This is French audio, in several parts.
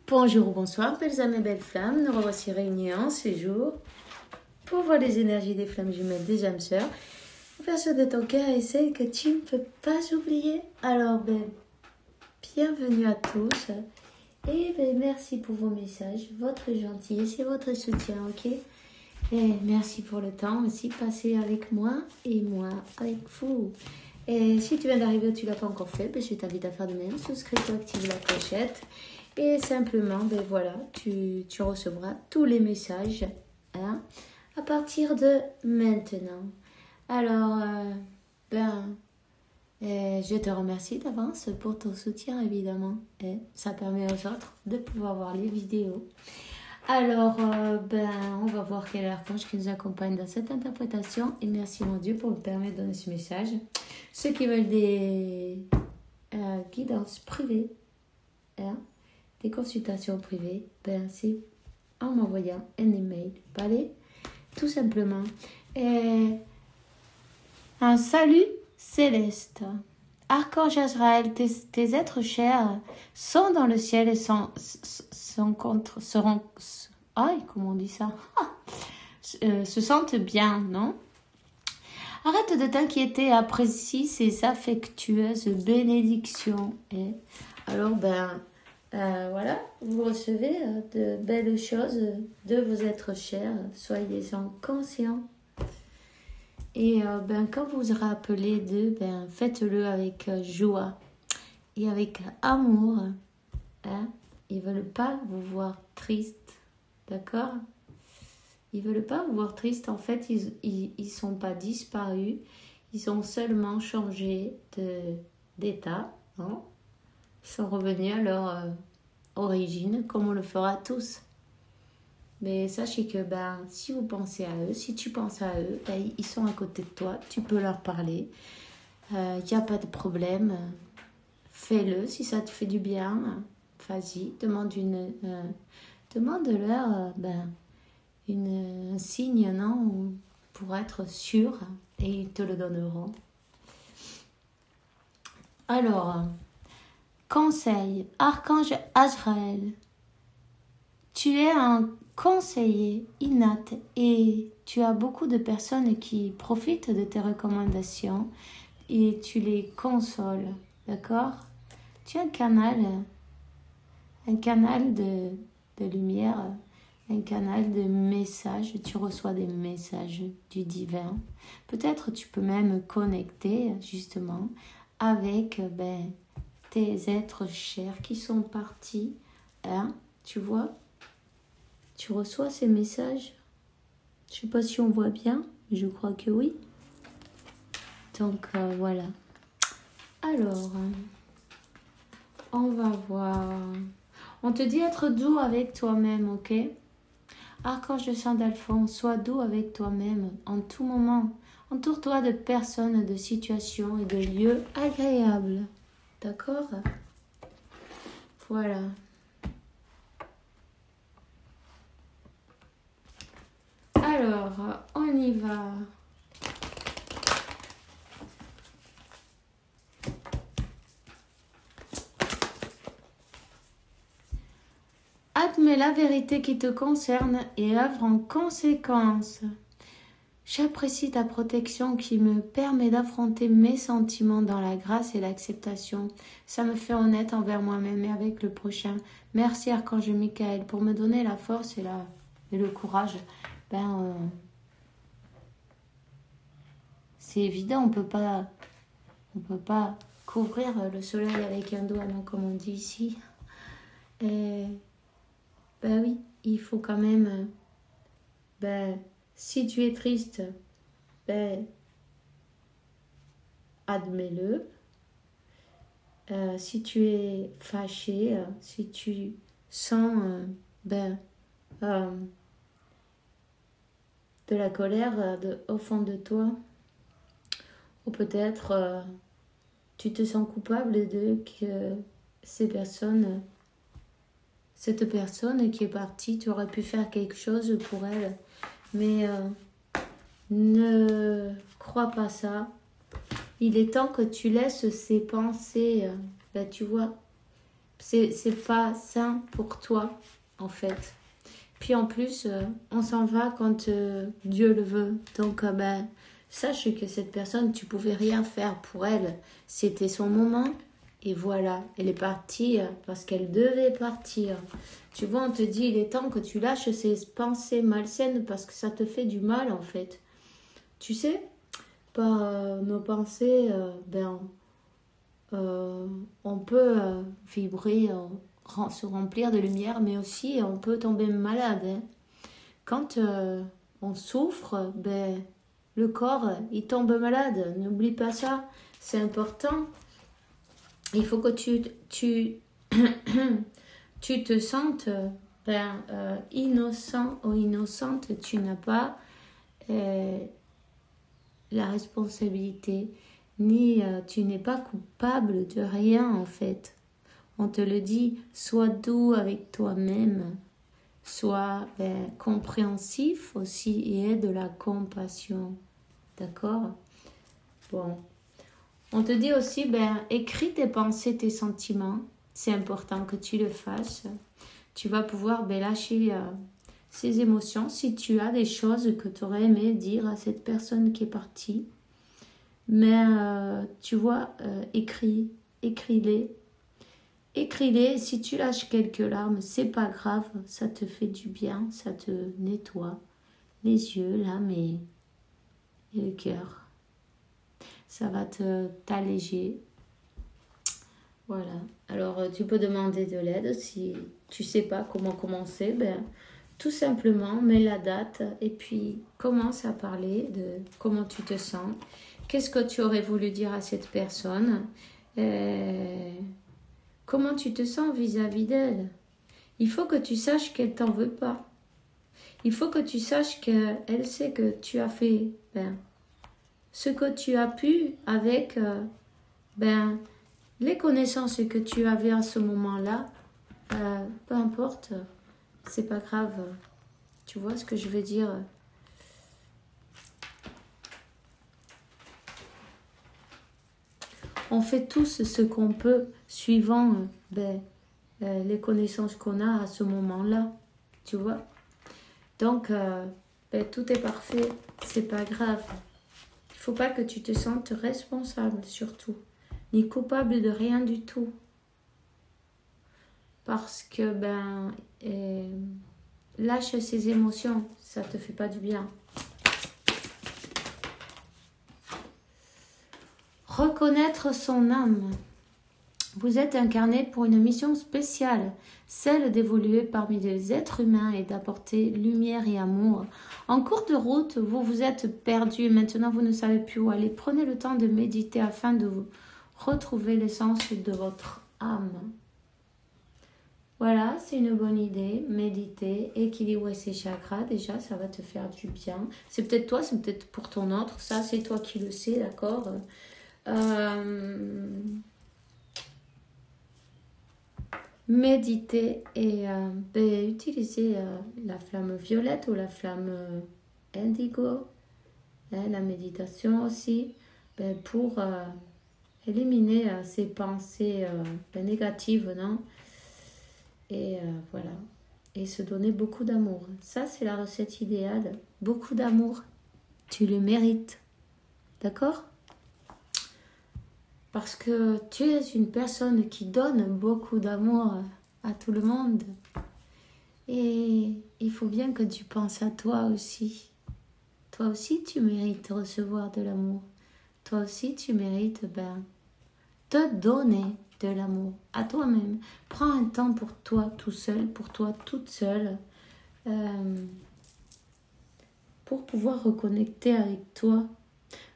Bonjour ou bonsoir, belles âmes et belles flammes. Nous revoici réunis en ce jour pour voir les énergies des flammes jumelles des âmes sœurs, version de ton cœur et celle que tu ne peux pas oublier. Alors, bienvenue à tous et merci pour vos messages, votre gentillesse et votre soutien, ok? Et merci pour le temps aussi passé avec moi et moi avec vous. Et si tu viens d'arriver ou tu ne l'as pas encore fait, je t'invite à faire de même. Souscris-toi, active la clochette. Et simplement, voilà, tu recevras tous les messages à partir de maintenant. Alors, je te remercie d'avance pour ton soutien, évidemment. Et ça permet aux autres de pouvoir voir les vidéos. Alors, on va voir quel archange qui nous accompagne dans cette interprétation. Et merci, mon Dieu, pour me permettre de donner ce message. Ceux qui veulent des guidances privées, des consultations privées, c'est en m'envoyant un email. Allez, tout simplement. Un salut céleste. Archange Azraël, tes êtres chers sont dans le ciel et seront, comment on dit ça? Se sentent bien, non? Arrête de t'inquiéter, apprécie ces affectueuses bénédictions. Et alors, voilà, vous recevez de belles choses de vos êtres chers, soyez-en conscients. Et quand vous aurez appelé d'eux, faites-le avec joie et avec amour. Ils ne veulent pas vous voir triste, d'accord? Ils ne veulent pas vous voir triste. En fait, ils sont pas disparus. Ils ont seulement changé d'état. Ils sont revenus à leur origine, comme on le fera tous. Mais sachez que si vous pensez à eux, si tu penses à eux, ils sont à côté de toi, tu peux leur parler. Il n'y a pas de problème. Fais-le si ça te fait du bien. Vas-y, demande-leur un signe, non, pour être sûr, et ils te le donneront. Alors, conseil, Archange Azraël, tu es un conseiller innatte et tu as beaucoup de personnes qui profitent de tes recommandations et tu les consoles, d'accord? Tu es un canal de lumière, un canal de messages, tu reçois des messages du divin. Peut-être tu peux même connecter justement avec tes êtres chers qui sont partis, tu vois? Tu reçois ces messages. Je ne sais pas si on voit bien, mais je crois que oui. Donc, voilà. Alors, on va voir. On te dit être doux avec toi-même, ok? Archange de Saint-Alphonse, sois doux avec toi-même en tout moment. Entoure-toi de personnes, de situations et de lieux agréables. D'accord? Voilà. Alors, on y va. Admets la vérité qui te concerne et œuvre en conséquence. J'apprécie ta protection qui me permet d'affronter mes sentiments dans la grâce et l'acceptation. Ça me fait honnête envers moi-même et avec le prochain. Merci Archange Michael pour me donner la force et le courage. C'est évident, on peut pas couvrir le soleil avec un doigt, non, comme on dit ici. Et oui, il faut quand même, si tu es triste, admets-le. Si tu es fâché, si tu sens de la colère au fond de toi, ou peut-être tu te sens coupable que cette personne qui est partie, tu aurais pu faire quelque chose pour elle, mais ne crois pas ça. Il est temps que tu laisses ces pensées, tu vois, C'est pas sain pour toi, en fait. Puis en plus, on s'en va quand Dieu le veut. Donc, ben, sache que cette personne, tu pouvais rien faire pour elle. C'était son moment. Et voilà, elle est partie parce qu'elle devait partir. Tu vois, on te dit, il est temps que tu lâches ces pensées malsaines parce que ça te fait du mal, en fait. Tu sais, par nos pensées, on peut vibrer, se remplir de lumière, mais aussi on peut tomber malade. Hein. Quand on souffre, ben, le corps, il tombe malade. N'oublie pas ça, c'est important. Il faut que tu te sentes innocent ou innocente. Tu n'as pas la responsabilité, ni tu n'es pas coupable de rien en fait. On te le dit, sois doux avec toi-même, sois compréhensif aussi et aie de la compassion. D'accord? Bon. On te dit aussi, écris tes pensées, tes sentiments. C'est important que tu le fasses. Tu vas pouvoir lâcher ces émotions si tu as des choses que tu aurais aimé dire à cette personne qui est partie. Mais tu vois, écris-les. Écris-les. Si tu lâches quelques larmes, c'est pas grave. Ça te fait du bien. Ça te nettoie les yeux, l'âme et le cœur. Ça va t'alléger. Voilà. Alors, tu peux demander de l'aide si tu sais pas comment commencer. Tout simplement, mets la date et puis commence à parler de comment tu te sens. Qu'est-ce que tu aurais voulu dire à cette personne? Comment tu te sens vis-à-vis d'elle? Il faut que tu saches qu'elle t'en veut pas. Il faut que tu saches qu'elle sait que tu as fait ce que tu as pu avec les connaissances que tu avais à ce moment-là. Peu importe, c'est pas grave. Tu vois ce que je veux dire? On fait tous ce qu'on peut suivant les connaissances qu'on a à ce moment-là. Tu vois? Donc, tout est parfait. C'est pas grave. Il faut pas que tu te sentes responsable surtout. Ni coupable de rien du tout. Parce que, lâche ces émotions. Ça te fait pas du bien. Reconnaître son âme. Vous êtes incarné pour une mission spéciale, celle d'évoluer parmi les êtres humains et d'apporter lumière et amour. En cours de route, vous vous êtes perdu et maintenant vous ne savez plus où aller. Prenez le temps de méditer afin de vous retrouver l'essence de votre âme. Voilà, c'est une bonne idée. Méditer, équilibrer ses chakras, déjà, ça va te faire du bien. C'est peut-être toi, c'est peut-être pour ton autre. Ça, c'est toi qui le sais, d'accord? Méditer et utiliser la flamme violette ou la flamme indigo, la méditation aussi, pour éliminer ces pensées négatives, non? Et voilà, et se donner beaucoup d'amour. Ça, c'est la recette idéale. Beaucoup d'amour. Tu le mérites. D'accord? Parce que tu es une personne qui donne beaucoup d'amour à tout le monde. Et il faut bien que tu penses à toi aussi. Toi aussi, tu mérites de recevoir de l'amour. Toi aussi, tu mérites te donner de l'amour à toi-même. Prends un temps pour toi tout seul, pour toi toute seule, pour pouvoir reconnecter avec toi.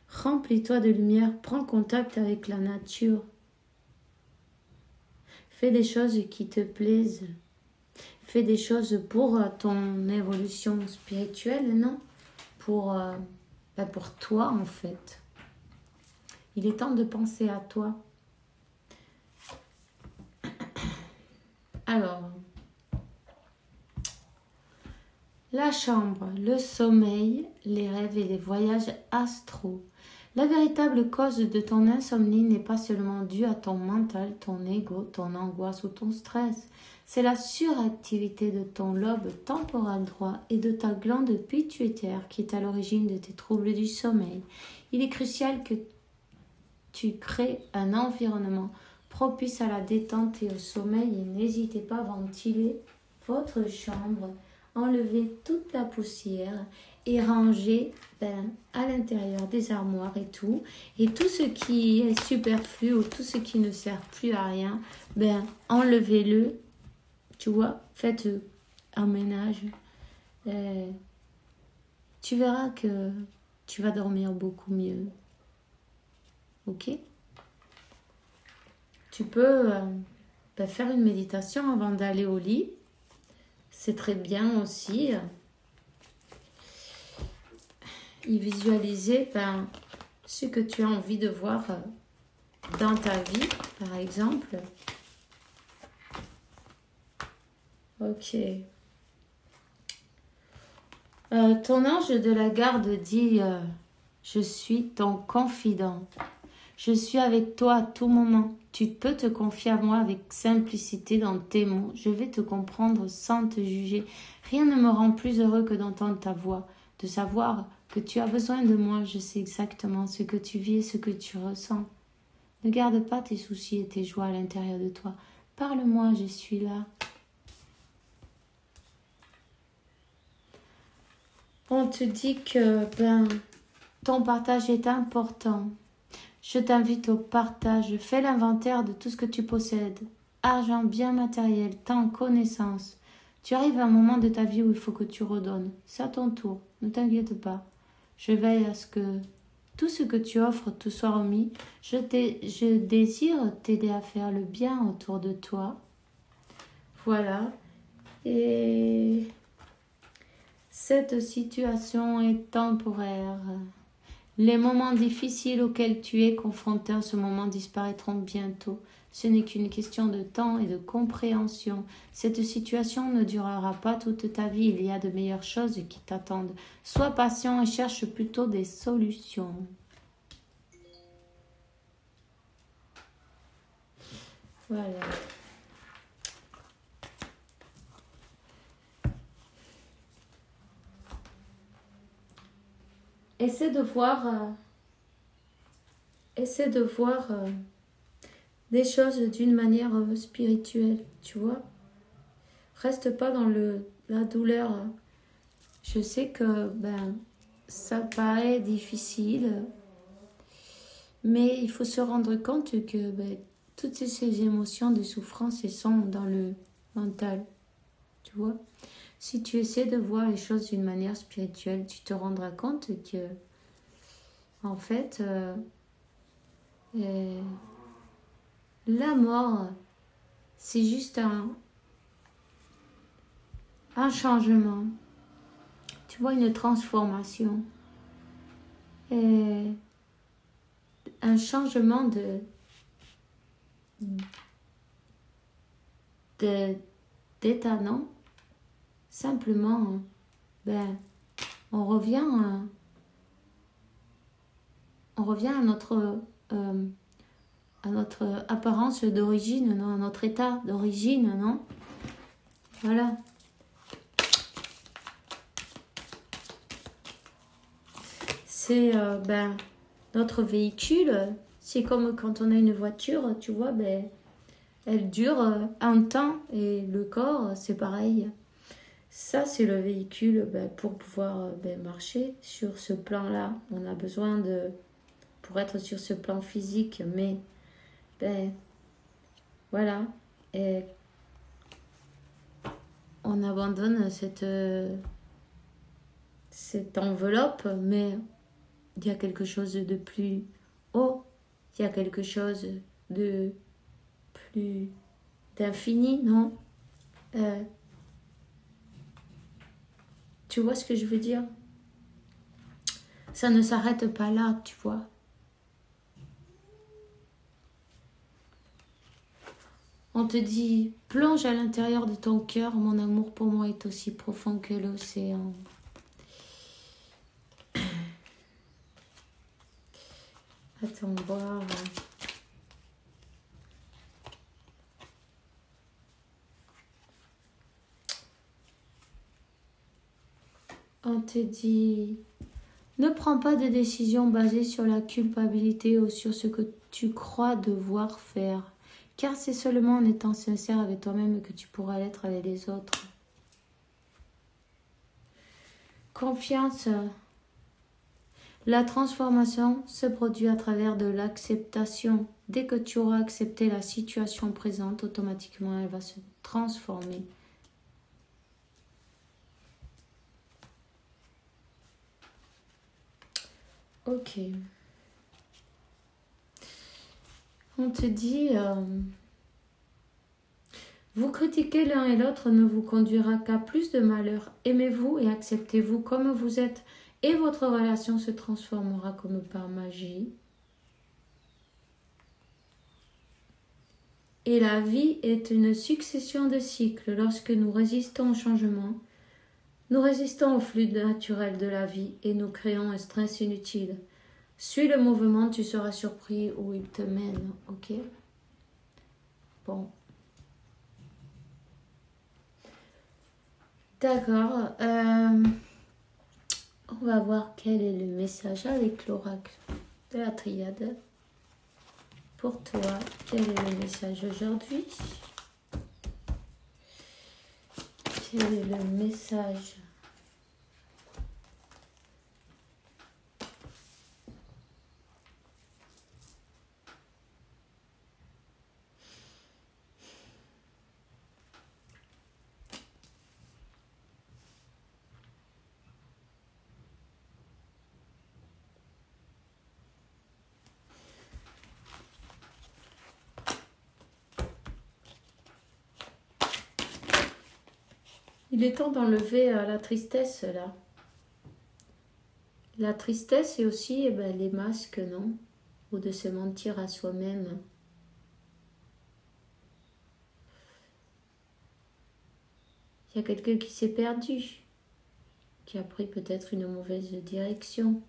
Remplis-toi de lumière, prends contact avec la nature. Fais des choses qui te plaisent. Fais des choses pour ton évolution spirituelle, non? Pour toi, en fait. Il est temps de penser à toi. Alors, la chambre, le sommeil, les rêves et les voyages astraux. La véritable cause de ton insomnie n'est pas seulement due à ton mental, ton ego, ton angoisse ou ton stress. C'est la suractivité de ton lobe temporal droit et de ta glande pituitaire qui est à l'origine de tes troubles du sommeil. Il est crucial que tu crées un environnement propice à la détente et au sommeil et n'hésitez pas à ventiler votre chambre, enlever toute la poussière et ranger à l'intérieur des armoires et tout ce qui est superflu ou tout ce qui ne sert plus à rien, enlevez-le, tu vois, faites un ménage. Tu verras que tu vas dormir beaucoup mieux. Ok? Tu peux faire une méditation avant d'aller au lit. C'est très bien aussi. Et visualiser ce que tu as envie de voir dans ta vie, par exemple. Ok. Ton ange de la garde dit je suis ton confident. Je suis avec toi à tout moment. Tu peux te confier à moi avec simplicité dans tes mots. Je vais te comprendre sans te juger. Rien ne me rend plus heureux que d'entendre ta voix, de savoir que tu as besoin de moi. Je sais exactement ce que tu vis et ce que tu ressens. Ne garde pas tes soucis et tes joies à l'intérieur de toi. Parle-moi, je suis là. On te dit que ton partage est important. Je t'invite au partage. Fais l'inventaire de tout ce que tu possèdes. Argent, biens matériels, temps, connaissances. Tu arrives à un moment de ta vie où il faut que tu redonnes. C'est à ton tour. Ne t'inquiète pas. Je veille à ce que tout ce que tu offres te soit remis. Je désire t'aider à faire le bien autour de toi. Voilà. Et cette situation est temporaire. Les moments difficiles auxquels tu es confronté en ce moment disparaîtront bientôt. Ce n'est qu'une question de temps et de compréhension. Cette situation ne durera pas toute ta vie. Il y a de meilleures choses qui t'attendent. Sois patient et cherche plutôt des solutions. Voilà. Essaie de voir des choses d'une manière spirituelle, tu vois. Reste pas dans la douleur. Je sais que ça paraît difficile, mais il faut se rendre compte que toutes ces émotions de souffrance, elles sont dans le mental, tu vois. Si tu essaies de voir les choses d'une manière spirituelle, tu te rendras compte que, en fait, la mort, c'est juste un changement. Tu vois, une transformation. Et un changement d'état, non? Simplement, on revient à notre apparence d'origine, non, à notre état d'origine, non? Voilà. C'est notre véhicule. C'est comme quand on a une voiture, tu vois, elle dure un temps et le corps, c'est pareil. Ça, c'est le véhicule pour pouvoir marcher sur ce plan-là. On a besoin pour être sur ce plan physique, mais voilà. Et on abandonne cette enveloppe, mais il y a quelque chose de plus haut, il y a quelque chose de plus d'infini, non? Tu vois ce que je veux dire? Ça ne s'arrête pas là, tu vois. On te dit, plonge à l'intérieur de ton cœur, mon amour pour moi est aussi profond que l'océan. Attends voir. On te dit, ne prends pas de décision basée sur la culpabilité ou sur ce que tu crois devoir faire, car c'est seulement en étant sincère avec toi-même que tu pourras l'être avec les autres. Confiance. La transformation se produit à travers de l'acceptation. Dès que tu auras accepté la situation présente, automatiquement elle va se transformer. Ok. On te dit, vous critiquer l'un et l'autre ne vous conduira qu'à plus de malheur. Aimez-vous et acceptez-vous comme vous êtes et votre relation se transformera comme par magie. Et la vie est une succession de cycles. Lorsque nous résistons au changement, nous résistons au flux naturel de la vie et nous créons un stress inutile. Suis le mouvement, tu seras surpris où il te mène, ok? Bon. D'accord. On va voir quel est le message avec l'oracle de la triade. Pour toi, quel est le message aujourd'hui? Quel est le message? Il est temps d'enlever la tristesse là. La tristesse et aussi les masques, non? Ou de se mentir à soi-même. Il y a quelqu'un qui s'est perdu, qui a pris peut-être une mauvaise direction.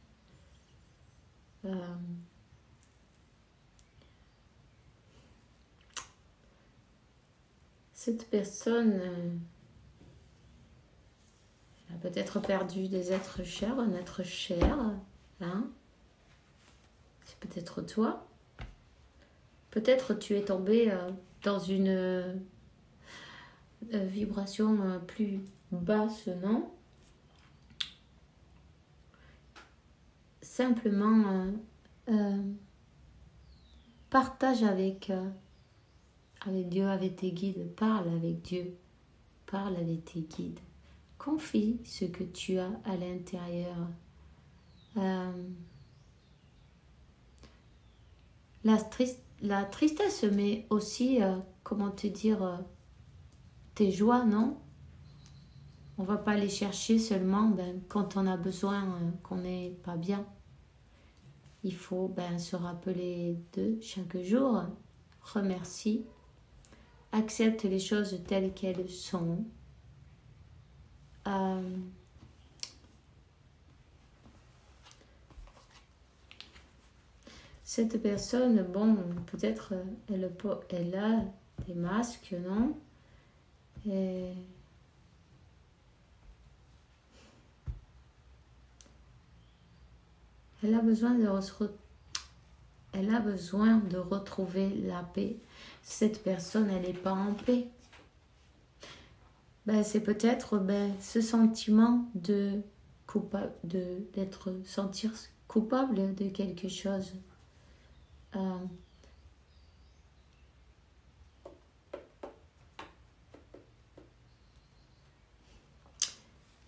Cette personne a peut-être perdu des êtres chers, un être cher, hein? C'est peut-être toi. Peut-être tu es tombé dans une vibration plus basse, non? Simplement partage avec Dieu, avec tes guides. Parle avec Dieu. Parle avec tes guides. Confie ce que tu as à l'intérieur. La tristesse, mais aussi, comment te dire, tes joies, non? On va pas les chercher seulement quand on a besoin, qu'on n'est pas bien. Il faut se rappeler de chaque jour. Remercie. Accepte les choses telles qu'elles sont. Cette personne, bon, peut-être elle a des masques, non? Et elle a besoin de retrouver la paix. Cette personne, elle n'est pas en paix. C'est peut-être ce sentiment de sentir coupable de quelque chose.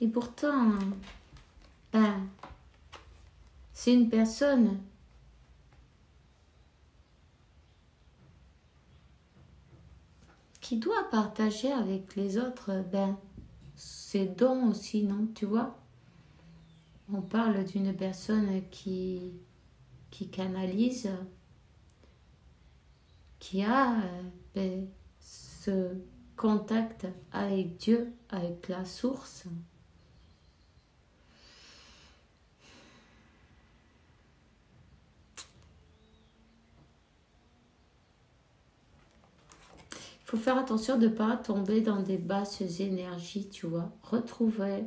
Et pourtant, c'est une personne qui doit partager avec les autres ses dons aussi, non? Tu vois? On parle d'une personne qui canalise, qui a ce contact avec Dieu, avec la source. faut faire attention de ne pas tomber dans des basses énergies, tu vois. Retrouver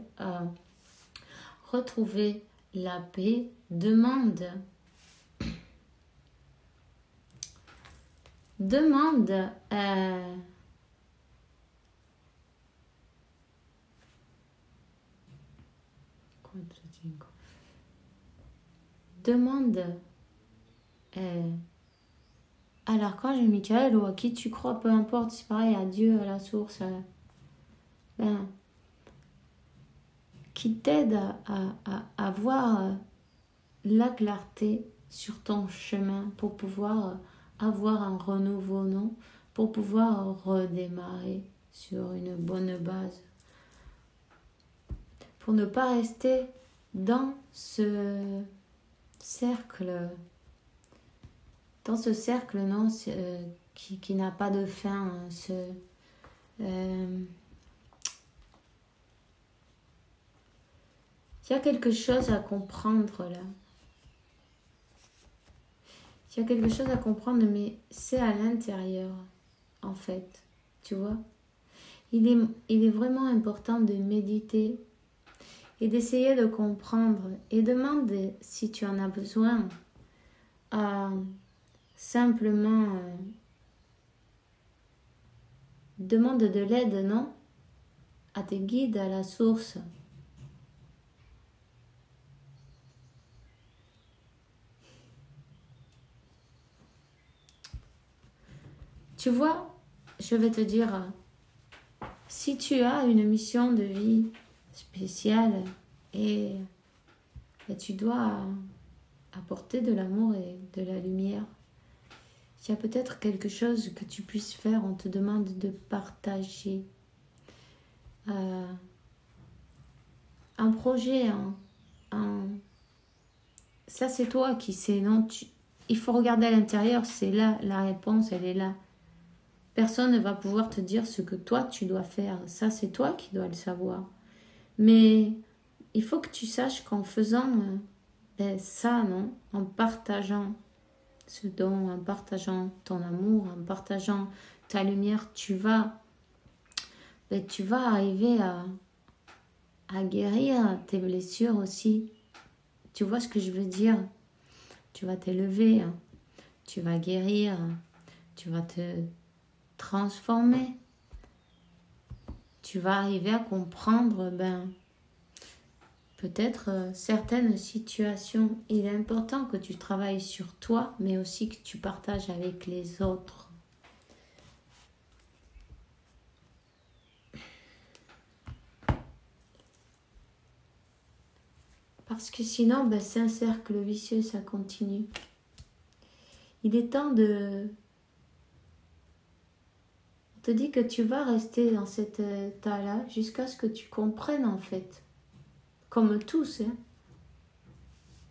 la paix. Demande à l'archange Michael ou à qui tu crois, peu importe, c'est pareil, à Dieu, à la source, qui t'aide à voir la clarté sur ton chemin pour pouvoir avoir un renouveau, non? Pour pouvoir redémarrer sur une bonne base. Pour ne pas rester dans ce cercle, non, qui n'a pas de fin, il y a quelque chose à comprendre là. Il y a quelque chose à comprendre, mais c'est à l'intérieur, en fait, tu vois. Il est vraiment important de méditer et d'essayer de comprendre et demande si tu en as besoin. Simplement, demande de l'aide, non? À tes guides, à la source. Tu vois, je vais te dire, si tu as une mission de vie spéciale et tu dois apporter de l'amour et de la lumière, il y a peut-être quelque chose que tu puisses faire. On te demande de partager un projet, ça c'est toi qui sais, non? Il faut regarder à l'intérieur, c'est là, la réponse elle est là. Personne ne va pouvoir te dire ce que toi tu dois faire, ça c'est toi qui dois le savoir. Mais il faut que tu saches qu'en faisant ça, non, en partageant ce don, en partageant ton amour, en partageant ta lumière, tu vas arriver à guérir tes blessures aussi. Tu vois ce que je veux dire? Tu vas t'élever, tu vas guérir, tu vas te transformer. Tu vas arriver à comprendre, peut-être certaines situations. Il est important que tu travailles sur toi, mais aussi que tu partages avec les autres. Parce que sinon, c'est un cercle vicieux, ça continue. Il est temps de... On te dit que tu vas rester dans cet état-là jusqu'à ce que tu comprennes en fait. Comme tous, hein.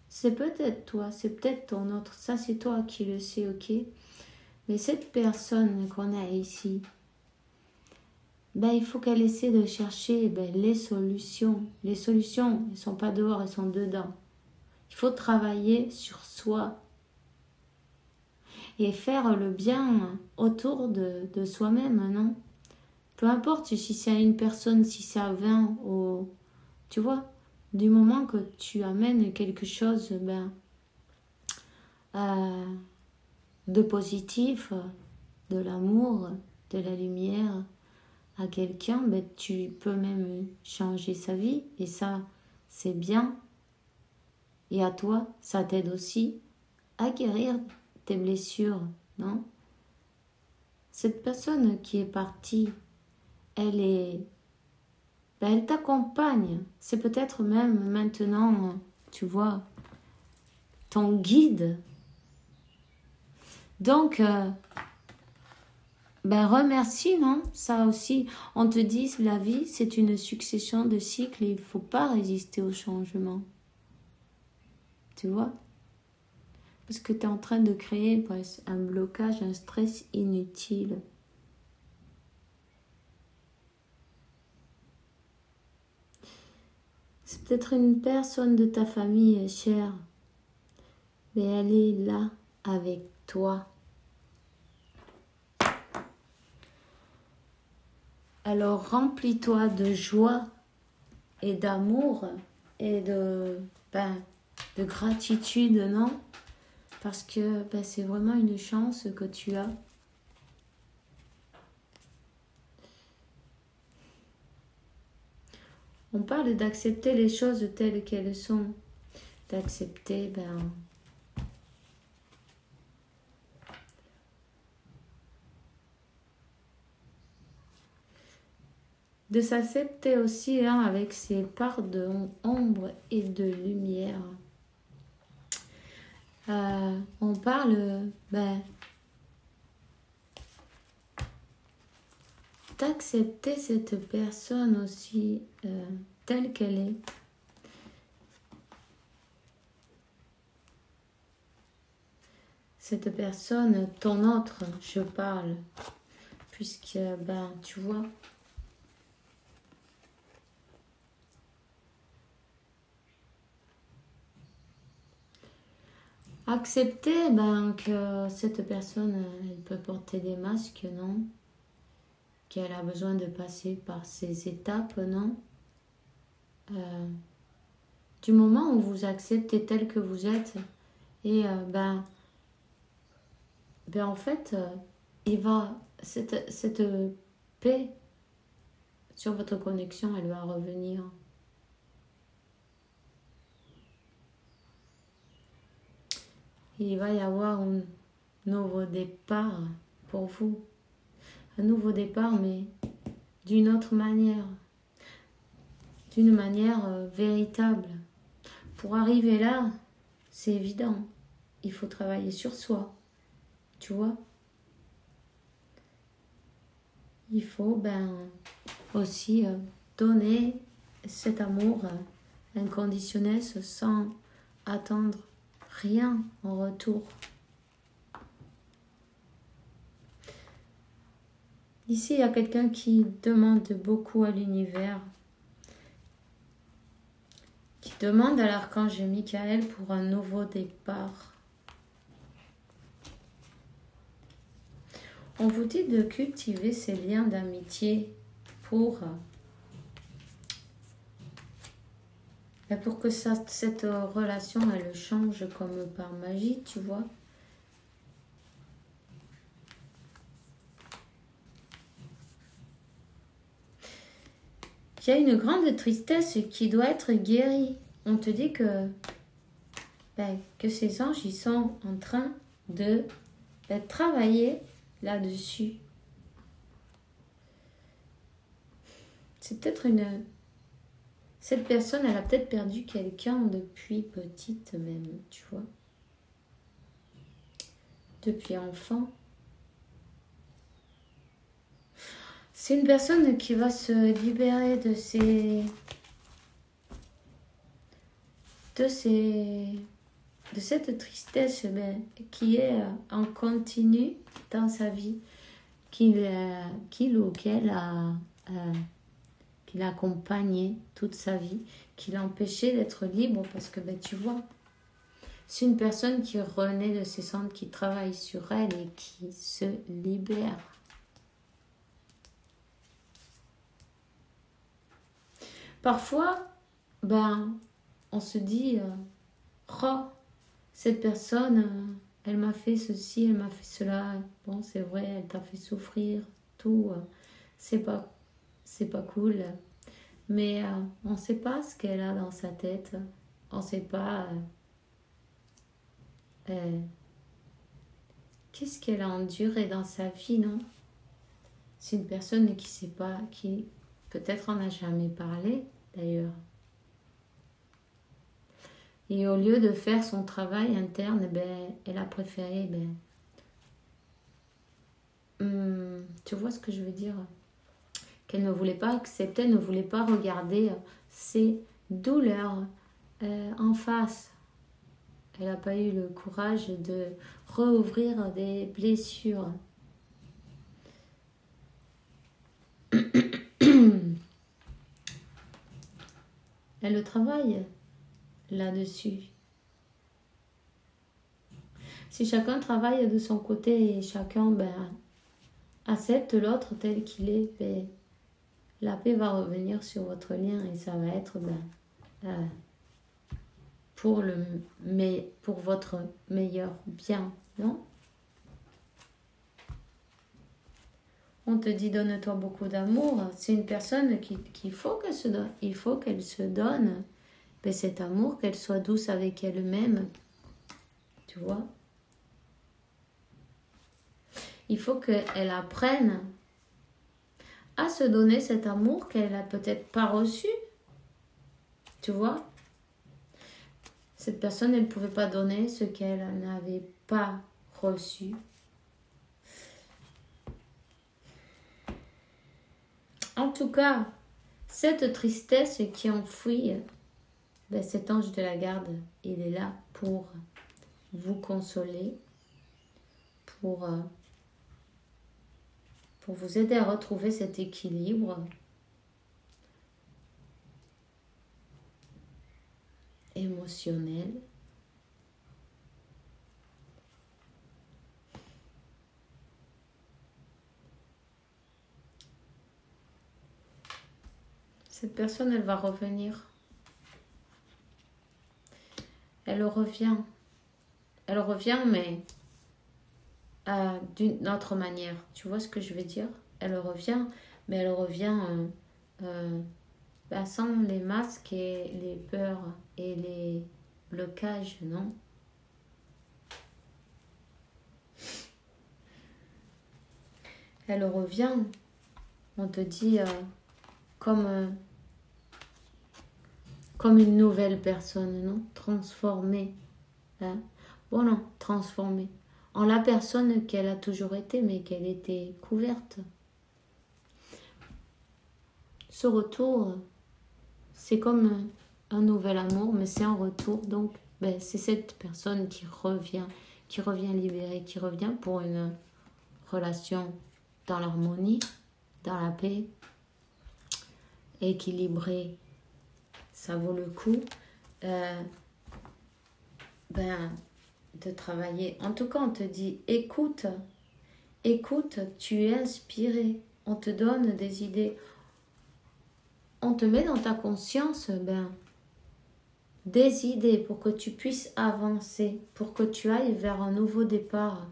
C'est peut-être toi, c'est peut-être ton autre. Ça, c'est toi qui le sais, ok? Mais cette personne qu'on a ici, il faut qu'elle essaie de chercher les solutions. Les solutions, elles ne sont pas dehors, elles sont dedans. Il faut travailler sur soi et faire le bien autour de soi-même, non? Peu importe si c'est à une personne, si c'est à 20, tu vois, du moment que tu amènes quelque chose de positif, de l'amour, de la lumière à quelqu'un, tu peux même changer sa vie et ça, c'est bien. Et à toi, ça t'aide aussi à guérir tes blessures, non? Cette personne qui est partie, elle t'accompagne. C'est peut-être même maintenant, tu vois, ton guide. Donc, remercie, non? Ça aussi, on te dit, la vie, c'est une succession de cycles et il ne faut pas résister au changement. Tu vois? Parce que tu es en train de créer un blocage, un stress inutile. C'est peut-être une personne de ta famille chère, mais elle est là avec toi. Alors remplis-toi de joie et d'amour et de gratitude, non? Parce que c'est vraiment une chance que tu as. On parle d'accepter les choses telles qu'elles sont, d'accepter de s'accepter aussi avec ses parts d'ombre et de lumière. On parle d'accepter cette personne aussi telle qu'elle est. Cette personne, ton autre, je parle, puisque tu vois, accepter que cette personne, elle peut porter des masques, non? Qu'elle a besoin de passer par ces étapes, non? Du moment où vous acceptez tel que vous êtes, et en fait, il va cette paix sur votre connexion, elle va revenir. Il va y avoir un nouveau départ pour vous. Un nouveau départ, mais d'une autre manière. D'une manière véritable. Pour arriver là, c'est évident. Il faut travailler sur soi. Tu vois? Il faut aussi donner cet amour inconditionnel sans attendre rien en retour. Ici, il y a quelqu'un qui demande beaucoup à l'univers, qui demande à l'archange Michael pour un nouveau départ. On vous dit de cultiver ces liens d'amitié pour que cette relation, elle change comme par magie, tu vois. Il y a une grande tristesse qui doit être guérie. On te dit que ces anges, ils sont en train de travailler là-dessus. C'est peut-être cette personne, elle a peut-être perdu quelqu'un depuis petite même, tu vois. Depuis enfant. C'est une personne qui va se libérer de cette tristesse qui est en continu dans sa vie, qu'il ou qu'elle a accompagné toute sa vie, qui l'a empêché d'être libre parce que tu vois, c'est une personne qui renaît de ses cendres, qui travaille sur elle et qui se libère. Parfois, on se dit, cette personne, elle m'a fait ceci, elle m'a fait cela. Bon, c'est vrai, elle t'a fait souffrir, tout. C'est pas cool. Mais on ne sait pas ce qu'elle a dans sa tête. On ne sait pas qu'est-ce qu'elle a enduré dans sa vie, non? C'est une personne qui ne sait pas, qui peut-être en a jamais parlé, d'ailleurs. Et au lieu de faire son travail interne, elle a préféré, tu vois ce que je veux dire? Qu'elle ne voulait pas accepter, elle ne voulait pas regarder ses douleurs en face. Elle n'a pas eu le courage de rouvrir des blessures. Elle le travaille là-dessus. Si chacun travaille de son côté et chacun accepte l'autre tel qu'il est, la paix va revenir sur votre lien et ça va être pour votre meilleur bien, non? On te dit donne-toi beaucoup d'amour. C'est une personne qu'il faut qu'elle se donne. Il faut qu'elle se donne cet amour, qu'elle soit douce avec elle-même. Tu vois? Il faut qu'elle apprenne à se donner cet amour qu'elle n'a peut-être pas reçu. Tu vois? Cette personne, elle ne pouvait pas donner ce qu'elle n'avait pas reçu. En tout cas, cette tristesse qui enfouit, cet ange de la garde, il est là pour vous consoler, pour vous aider à retrouver cet équilibre émotionnel. Cette personne, elle va revenir. Elle revient. Elle revient, mais d'une autre manière. Tu vois ce que je veux dire? Elle revient, mais elle revient sans les masques et les peurs et les blocages, non? Elle revient. On te dit comme une nouvelle personne, non? Transformée. Hein? Bon, non, transformée. En la personne qu'elle a toujours été, mais qu'elle était couverte. Ce retour, c'est comme un nouvel amour, mais c'est un retour. Donc, c'est cette personne qui revient libérée, qui revient pour une relation dans l'harmonie, dans la paix, équilibrée. Ça vaut le coup de travailler. En tout cas, on te dit écoute, tu es inspiré. On te donne des idées. On te met dans ta conscience des idées pour que tu puisses avancer, pour que tu ailles vers un nouveau départ.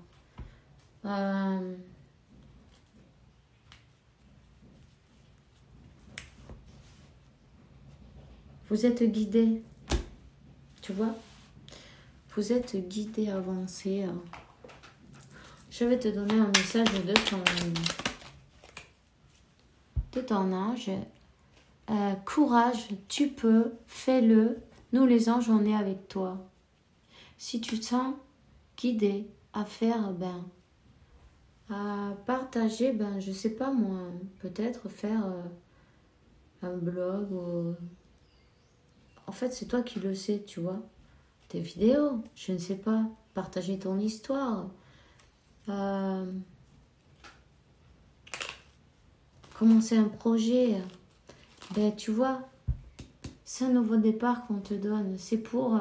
Vous êtes guidé, tu vois? Vous êtes guidé à avancer. Je vais te donner un message de ton ange. Courage, tu peux, fais-le. Nous les anges, on est avec toi. Si tu te sens guidé à faire, à partager, je sais pas moi, peut-être faire un blog ou... En fait, c'est toi qui le sais, tu vois. Tes vidéos, je ne sais pas. Partager ton histoire. Commencer un projet. Tu vois, c'est un nouveau départ qu'on te donne. C'est pour...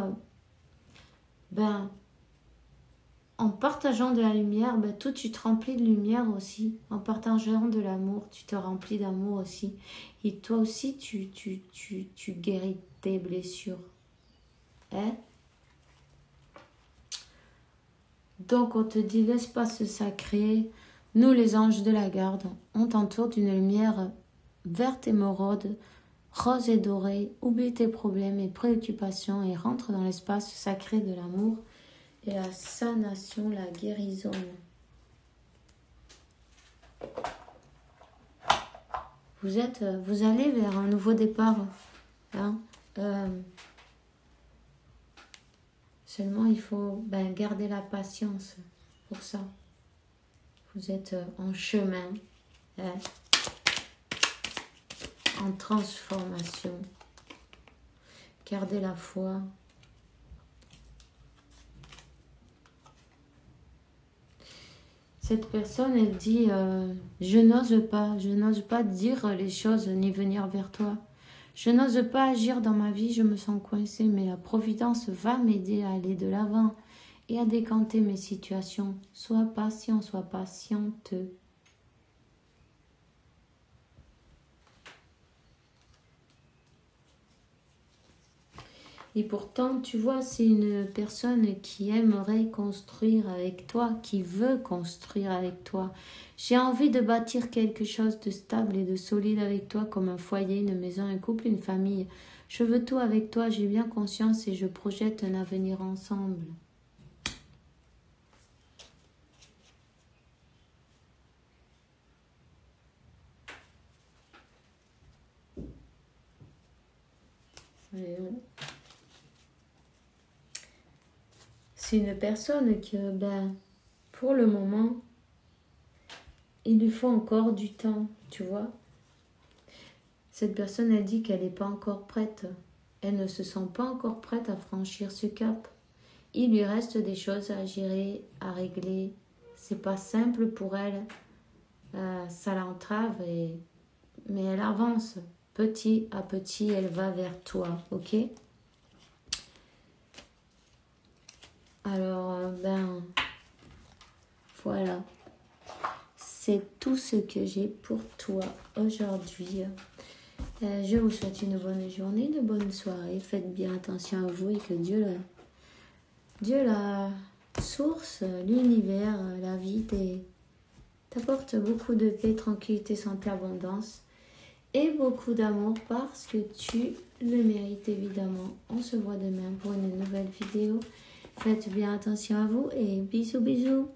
en partageant de la lumière, toi, tu te remplis de lumière aussi. En partageant de l'amour, tu te remplis d'amour aussi. Et toi aussi, tu guéris tes blessures. Donc, on te dit l'espace sacré. Nous, les anges de la garde, on t'entoure d'une lumière verte émeraude, rose et dorée. Oublie tes problèmes et préoccupations et rentre dans l'espace sacré de l'amour et la sanation, la guérison. Vous allez vers un nouveau départ. Seulement, il faut garder la patience pour ça. Vous êtes en chemin, en transformation. Gardez la foi. Cette personne, elle dit je n'ose pas dire les choses ni venir vers toi. Je n'ose pas agir dans ma vie, je me sens coincée, mais la Providence va m'aider à aller de l'avant et à décanter mes situations. Sois patient, sois patiente. Et pourtant, tu vois, c'est une personne qui aimerait construire avec toi, qui veut construire avec toi. J'ai envie de bâtir quelque chose de stable et de solide avec toi, comme un foyer, une maison, un couple, une famille. Je veux tout avec toi, j'ai bien conscience et je projette un avenir ensemble. C'est une personne que, pour le moment, il lui faut encore du temps, tu vois. Cette personne, elle dit qu'elle n'est pas encore prête. Elle ne se sent pas encore prête à franchir ce cap. Il lui reste des choses à gérer, à régler. C'est pas simple pour elle. Ça l'entrave, mais elle avance. Petit à petit, elle va vers toi, ok? Alors, voilà. C'est tout ce que j'ai pour toi aujourd'hui. Je vous souhaite une bonne journée, une bonne soirée. Faites bien attention à vous et que Dieu, la source, l'univers, la vie, t'apporte beaucoup de paix, tranquillité, santé, abondance et beaucoup d'amour parce que tu le mérites évidemment. On se voit demain pour une nouvelle vidéo. Faites bien attention à vous et bisous bisous.